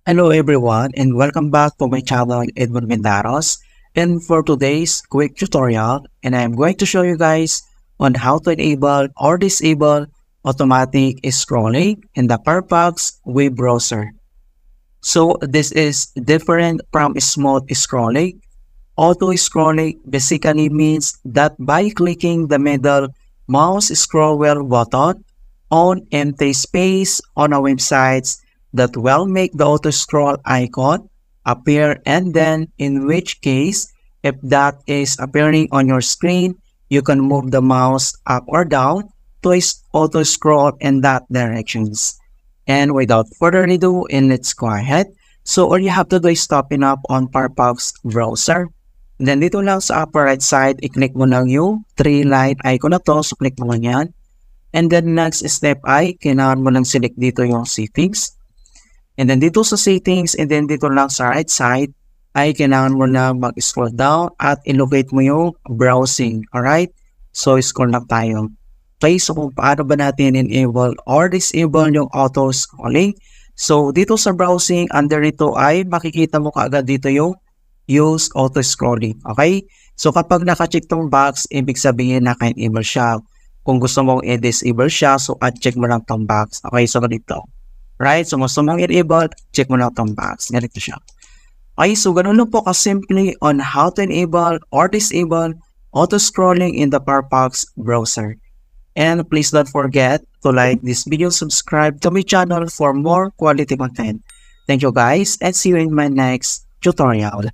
Hello everyone and welcome back to my channel Edmund Mindaros. And for today's quick tutorial, and I'm going to show you guys on how to enable or disable automatic scrolling in the Firefox web browser. So this is different from smooth scrolling. Auto scrolling basically means that by clicking the middle mouse scroll wheel button on empty space on a website that will make the auto scroll icon appear, and then in which case if that is appearing on your screen, you can move the mouse up or down to auto scroll in that directions. And without further ado, let's go ahead. So all you have to do is open up on Firefox browser. Then dito lang sa upper right side, i-click mo lang yung 3 line icon na to. So click mo lang yan. And then next step ay kailangan mo lang select dito yung settings. And then dito sa settings, and then dito lang sa right side, ay kailangan mo na mag-scroll down at i-locate mo yung browsing. Alright? So, scroll lang tayo. Okay, so kung paano ba natin enable or disable yung auto scrolling. So, dito sa browsing, under ito ay makikita mo kaagad dito yung use auto scrolling. Okay? So, kapag naka-check tong box, ibig sabihin naka-enable siya. Kung gusto mong i-disable siya, so at-check mo lang tong box. Okay, so ganito. Right? So, gusto mong i-enable, check mo lang itong box. Ganito siya. Okay, so ganun lang po ka-simply on how to enable or disable auto-scrolling in the Firefox browser. And please don't forget to like this video, subscribe to my channel for more quality content. Thank you guys, and see you in my next tutorial.